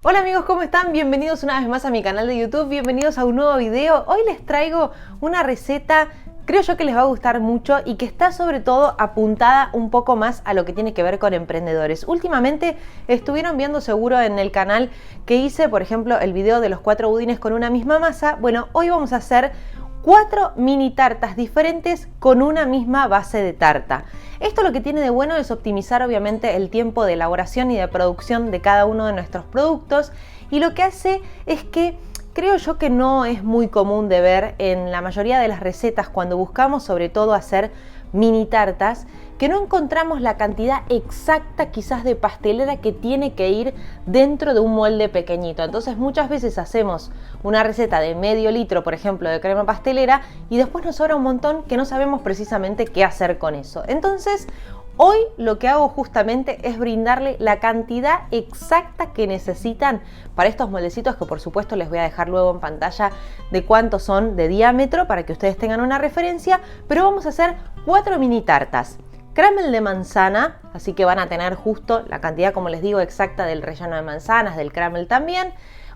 Hola amigos, ¿cómo están? Bienvenidos una vez más a mi canal de YouTube, bienvenidos a un nuevo video. Hoy les traigo una receta, creo yo que les va a gustar mucho y que está sobre todo apuntada un poco más a lo que tiene que ver con emprendedores. Últimamente estuvieron viendo seguro en el canal que hice, por ejemplo, el video de los 4 budines con una misma masa. Bueno, hoy vamos a hacer 4 mini tartas diferentes con una misma base de tarta. Esto lo que tiene de bueno es optimizar obviamente el tiempo de elaboración y de producción de cada uno de nuestros productos, y lo que hace es que creo yo que no es muy común de ver en la mayoría de las recetas cuando buscamos sobre todo hacer mini tartas, que no encontramos la cantidad exacta quizás de pastelera que tiene que ir dentro de un molde pequeñito. Entonces muchas veces hacemos una receta de medio litro, por ejemplo, de crema pastelera, y después nos sobra un montón que no sabemos precisamente qué hacer con eso. Entonces hoy lo que hago justamente es brindarle la cantidad exacta que necesitan para estos moldecitos, que por supuesto les voy a dejar luego en pantalla de cuántos son de diámetro para que ustedes tengan una referencia, pero vamos a hacer 4 mini tartas. Crumble de manzana, así que van a tener justo la cantidad, como les digo, exacta del relleno de manzanas, del crumble también.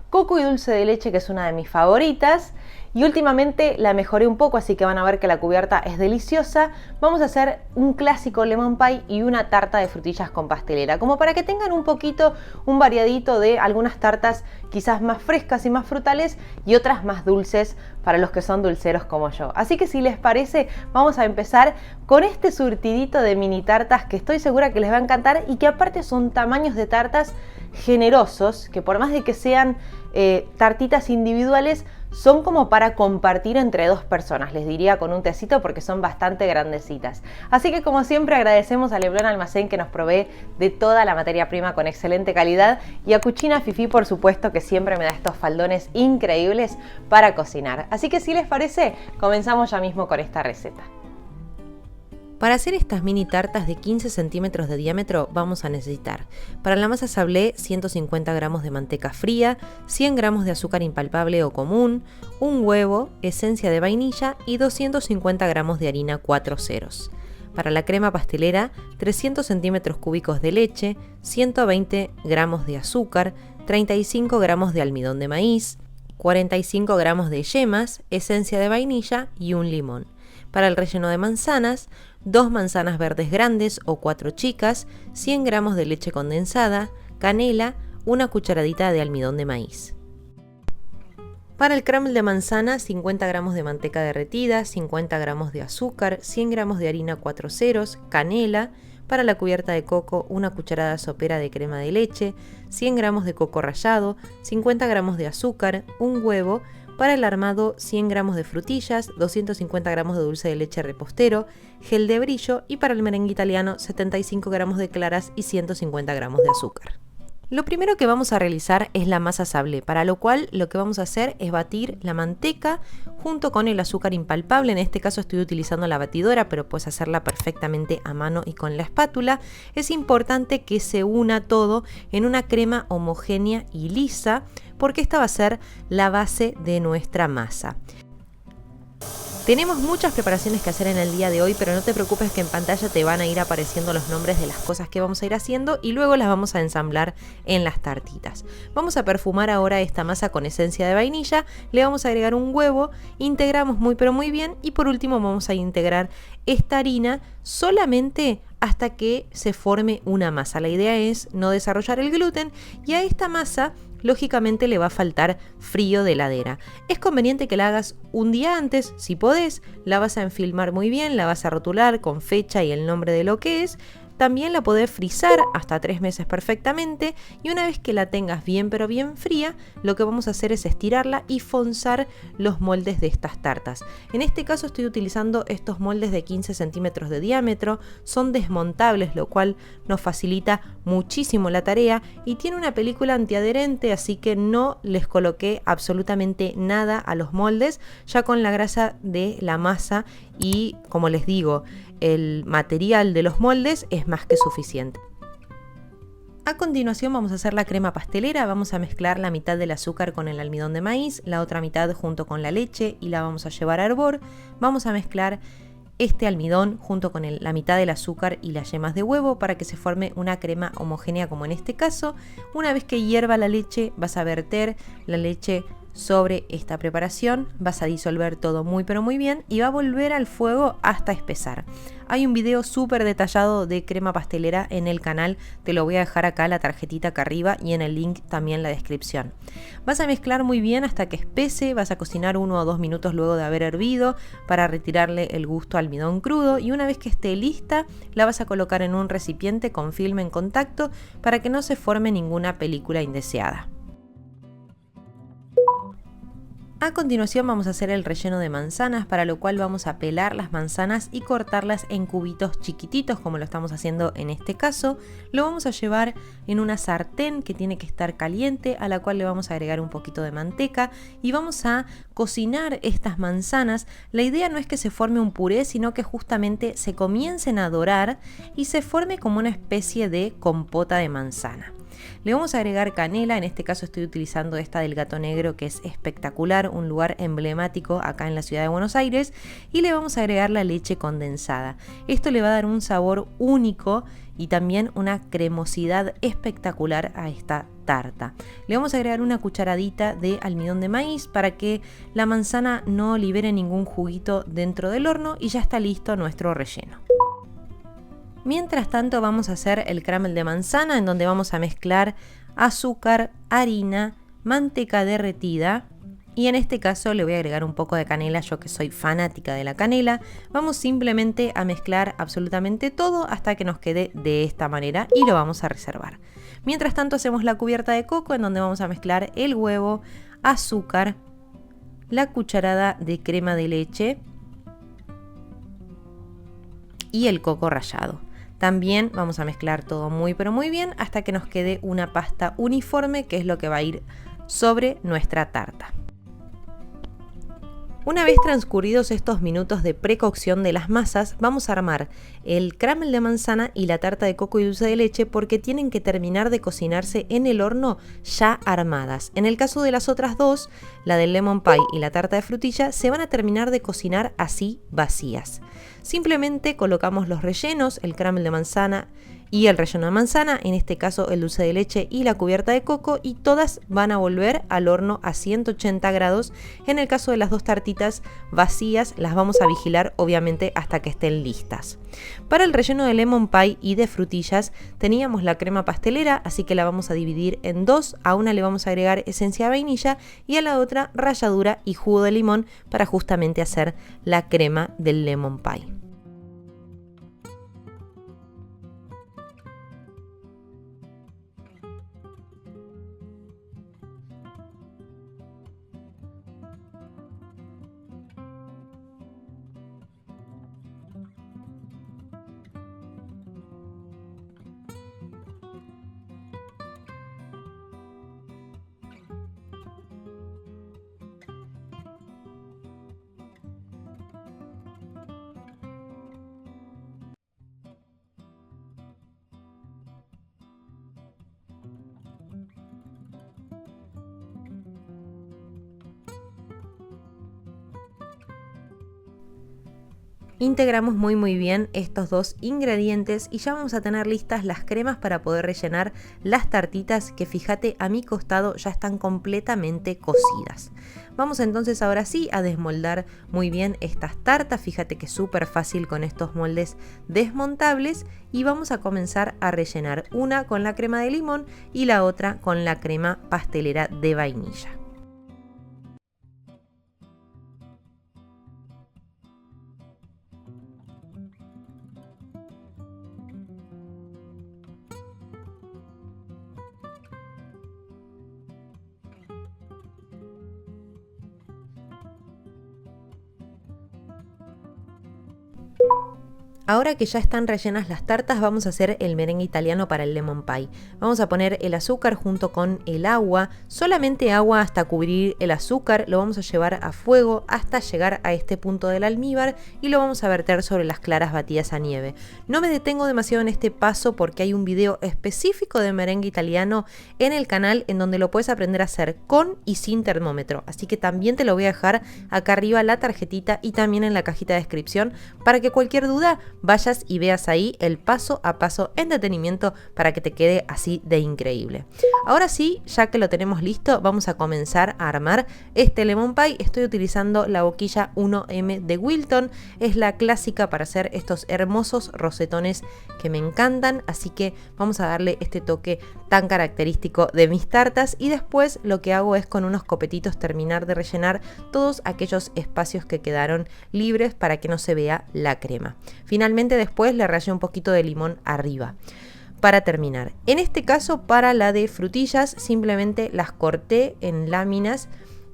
Coco y dulce de leche, que es una de mis favoritas. Y últimamente la mejoré un poco, así que van a ver que la cubierta es deliciosa. Vamos a hacer un clásico lemon pie y una tarta de frutillas con pastelera, como para que tengan un poquito, un variadito de algunas tartas quizás más frescas y más frutales y otras más dulces para los que son dulceros como yo. Así que si les parece, vamos a empezar con este surtidito de mini tartas que estoy segura que les va a encantar y que aparte son tamaños de tartas generosos, que por más de que sean tartitas individuales, son como para compartir entre 2 personas, les diría, con un tecito, porque son bastante grandecitas. Así que como siempre agradecemos a Leblon Almacén, que nos provee de toda la materia prima con excelente calidad, y a Cucina Fifi, por supuesto, que siempre me da estos faldones increíbles para cocinar. Así que si les parece, comenzamos ya mismo con esta receta. Para hacer estas mini tartas de 15 centímetros de diámetro vamos a necesitar para la masa sablé 150 gramos de manteca fría, 100 gramos de azúcar impalpable o común, un huevo, esencia de vainilla y 250 gramos de harina 4 ceros. Para la crema pastelera, 300 centímetros cúbicos de leche, 120 gramos de azúcar, 35 gramos de almidón de maíz, 45 gramos de yemas, esencia de vainilla y un limón. Para el relleno de manzanas, 2 manzanas verdes grandes o 4 chicas, 100 gramos de leche condensada, canela, una cucharadita de almidón de maíz. Para el crumble de manzana, 50 gramos de manteca derretida, 50 gramos de azúcar, 100 gramos de harina 4 ceros, canela. Para la cubierta de coco, una cucharada sopera de crema de leche, 100 gramos de coco rallado, 50 gramos de azúcar, un huevo. Para el armado, 100 gramos de frutillas, 250 gramos de dulce de leche repostero, gel de brillo, y para el merengue italiano, 75 gramos de claras y 150 gramos de azúcar. Lo primero que vamos a realizar es la masa sablé, para lo cual lo que vamos a hacer es batir la manteca junto con el azúcar impalpable. En este caso estoy utilizando la batidora, pero puedes hacerla perfectamente a mano y con la espátula. Es importante que se una todo en una crema homogénea y lisa, porque esta va a ser la base de nuestra masa. Tenemos muchas preparaciones que hacer en el día de hoy, pero no te preocupes que en pantalla te van a ir apareciendo los nombres de las cosas que vamos a ir haciendo y luego las vamos a ensamblar en las tartitas. Vamos a perfumar ahora esta masa con esencia de vainilla, le vamos a agregar un huevo, integramos muy pero muy bien y por último vamos a integrar esta harina solamente hasta que se forme una masa. La idea es no desarrollar el gluten y a esta masa lógicamente le va a faltar frío de heladera. Es conveniente que la hagas un día antes, si podés, la vas a enfilmar muy bien, la vas a rotular con fecha y el nombre de lo que es. También la podés frizar hasta 3 meses perfectamente, y una vez que la tengas bien pero bien fría, lo que vamos a hacer es estirarla y fonzar los moldes de estas tartas. En este caso estoy utilizando estos moldes de 15 centímetros de diámetro, son desmontables, lo cual nos facilita muchísimo la tarea, y tiene una película antiadherente, así que no les coloqué absolutamente nada a los moldes, ya con la grasa de la masa y, como les digo, el material de los moldes es más que suficiente. A continuación vamos a hacer la crema pastelera. Vamos a mezclar la mitad del azúcar con el almidón de maíz, la otra mitad junto con la leche y la vamos a llevar a hervor. Vamos a mezclar este almidón junto con la mitad del azúcar y las yemas de huevo para que se forme una crema homogénea como en este caso. Una vez que hierva la leche, vas a verter la leche sobre esta preparación, vas a disolver todo muy pero muy bien y va a volver al fuego hasta espesar. Hay un video súper detallado de crema pastelera en el canal, te lo voy a dejar acá la tarjetita acá arriba y en el link también en la descripción. Vas a mezclar muy bien hasta que espese, vas a cocinar 1 o 2 minutos luego de haber hervido para retirarle el gusto al almidón crudo y una vez que esté lista la vas a colocar en un recipiente con film en contacto para que no se forme ninguna película indeseada. A continuación vamos a hacer el relleno de manzanas, para lo cual vamos a pelar las manzanas y cortarlas en cubitos chiquititos como lo estamos haciendo en este caso. Lo vamos a llevar en una sartén que tiene que estar caliente, a la cual le vamos a agregar un poquito de manteca y vamos a cocinar estas manzanas. La idea no es que se forme un puré, sino que justamente se comiencen a dorar y se forme como una especie de compota de manzana. Le vamos a agregar canela, en este caso estoy utilizando esta del Gato Negro, que es espectacular, un lugar emblemático acá en la ciudad de Buenos Aires, y le vamos a agregar la leche condensada. Esto le va a dar un sabor único y también una cremosidad espectacular a esta tarta. Le vamos a agregar una cucharadita de almidón de maíz para que la manzana no libere ningún juguito dentro del horno y ya está listo nuestro relleno. Mientras tanto vamos a hacer el crumble de manzana, en donde vamos a mezclar azúcar, harina, manteca derretida y en este caso le voy a agregar un poco de canela, yo que soy fanática de la canela. Vamos simplemente a mezclar absolutamente todo hasta que nos quede de esta manera y lo vamos a reservar. Mientras tanto hacemos la cubierta de coco, en donde vamos a mezclar el huevo, azúcar, la cucharada de crema de leche y el coco rallado. También vamos a mezclar todo muy pero muy bien hasta que nos quede una pasta uniforme, que es lo que va a ir sobre nuestra tarta. Una vez transcurridos estos minutos de precocción de las masas, vamos a armar el crumble de manzana y la tarta de coco y dulce de leche, porque tienen que terminar de cocinarse en el horno ya armadas. En el caso de las otras dos, la del lemon pie y la tarta de frutilla, se van a terminar de cocinar así vacías. Simplemente colocamos los rellenos, el crumble de manzana y el relleno de manzana, en este caso el dulce de leche y la cubierta de coco, y todas van a volver al horno a 180 grados. En el caso de las dos tartitas vacías, las vamos a vigilar obviamente hasta que estén listas. Para el relleno de lemon pie y de frutillas teníamos la crema pastelera, así que la vamos a dividir en dos. A una le vamos a agregar esencia de vainilla y a la otra ralladura y jugo de limón para justamente hacer la crema del lemon pie. Integramos muy bien estos dos ingredientes y ya vamos a tener listas las cremas para poder rellenar las tartitas, que fíjate, a mi costado ya están completamente cocidas. Vamos entonces ahora sí a desmoldar muy bien estas tartas. Fíjate que es súper fácil con estos moldes desmontables, y vamos a comenzar a rellenar una con la crema de limón y la otra con la crema pastelera de vainilla. Ahora que ya están rellenas las tartas, vamos a hacer el merengue italiano para el lemon pie. Vamos a poner el azúcar junto con el agua, solamente agua hasta cubrir el azúcar, lo vamos a llevar a fuego hasta llegar a este punto del almíbar y lo vamos a verter sobre las claras batidas a nieve. No me detengo demasiado en este paso porque hay un video específico de merengue italiano en el canal en donde lo puedes aprender a hacer con y sin termómetro, así que también te lo voy a dejar acá arriba la tarjetita y también en la cajita de descripción para que cualquier duda vayas y veas ahí el paso a paso entretenimiento para que te quede así de increíble. Ahora sí, ya que lo tenemos listo, vamos a comenzar a armar este lemon pie. Estoy utilizando la boquilla 1M de Wilton, es la clásica para hacer estos hermosos rosetones que me encantan, así que vamos a darle este toque tan característico de mis tartas y después lo que hago es con unos copetitos terminar de rellenar todos aquellos espacios que quedaron libres para que no se vea la crema. Finalmente después le rallé un poquito de limón arriba. Para terminar, en este caso para la de frutillas simplemente las corté en láminas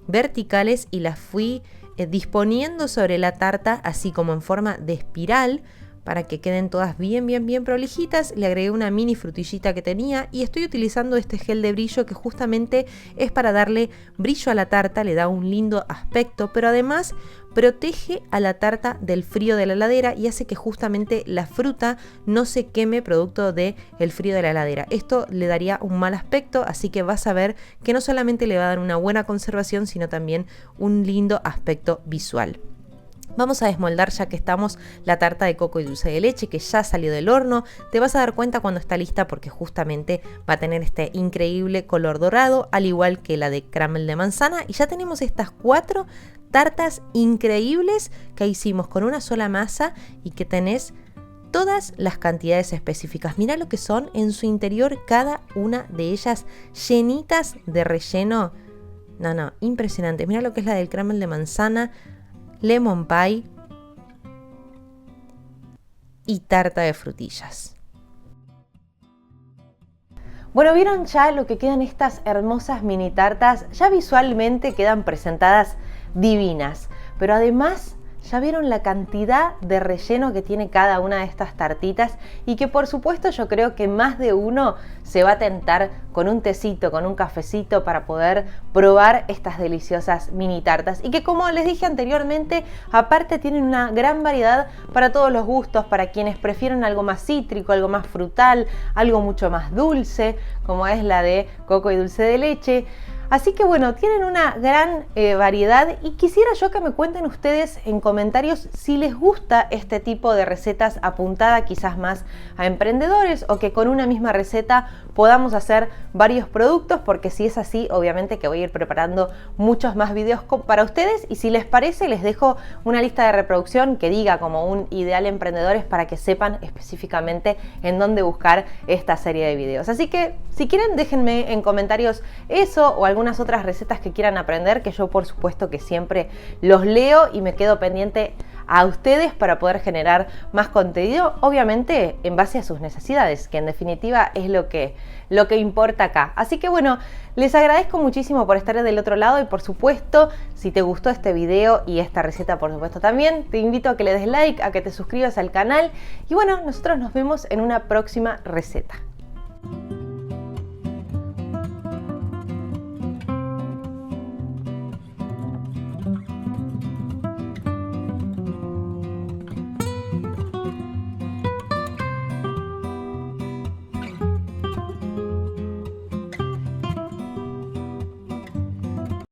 verticales y las fui disponiendo sobre la tarta así como en forma de espiral para que queden todas bien prolijitas. Le agregué una mini frutillita que tenía y estoy utilizando este gel de brillo que justamente es para darle brillo a la tarta, le da un lindo aspecto, pero además protege a la tarta del frío de la heladera y hace que justamente la fruta no se queme producto del frío de la heladera. Esto le daría un mal aspecto, así que vas a ver que no solamente le va a dar una buena conservación, sino también un lindo aspecto visual. Vamos a desmoldar ya que estamos la tarta de coco y dulce de leche que ya salió del horno. Te vas a dar cuenta cuando está lista porque justamente va a tener este increíble color dorado, al igual que la de caramel de manzana. Y ya tenemos estas 4 tartas increíbles que hicimos con una sola masa y que tenés todas las cantidades específicas. Mira lo que son en su interior cada una de ellas llenitas de relleno. No, impresionante. Mira lo que es la del caramel de manzana, lemon pie y tarta de frutillas. Bueno, ¿vieron ya lo que quedan estas hermosas mini tartas? Ya visualmente quedan presentadas divinas, pero además ya vieron la cantidad de relleno que tiene cada una de estas tartitas y que por supuesto yo creo que más de uno se va a tentar con un tecito, con un cafecito para poder probar estas deliciosas mini tartas y que, como les dije anteriormente, aparte tienen una gran variedad para todos los gustos, para quienes prefieren algo más cítrico, algo más frutal, algo mucho más dulce, como es la de coco y dulce de leche. Así que bueno, tienen una gran variedad y quisiera yo que me cuenten ustedes en comentarios si les gusta este tipo de recetas apuntada quizás más a emprendedores o que con una misma receta podamos hacer varios productos, porque si es así, obviamente que voy a ir preparando muchos más videos para ustedes y si les parece les dejo una lista de reproducción que diga como un ideal emprendedores para que sepan específicamente en dónde buscar esta serie de videos. Así que si quieren déjenme en comentarios eso o algunas otras recetas que quieran aprender, que yo por supuesto que siempre los leo y me quedo pendiente a ustedes para poder generar más contenido, obviamente en base a sus necesidades, que en definitiva es lo que importa acá. Así que bueno, les agradezco muchísimo por estar del otro lado y por supuesto, si te gustó este video y esta receta por supuesto también, te invito a que le des like, a que te suscribas al canal y bueno, nosotros nos vemos en una próxima receta.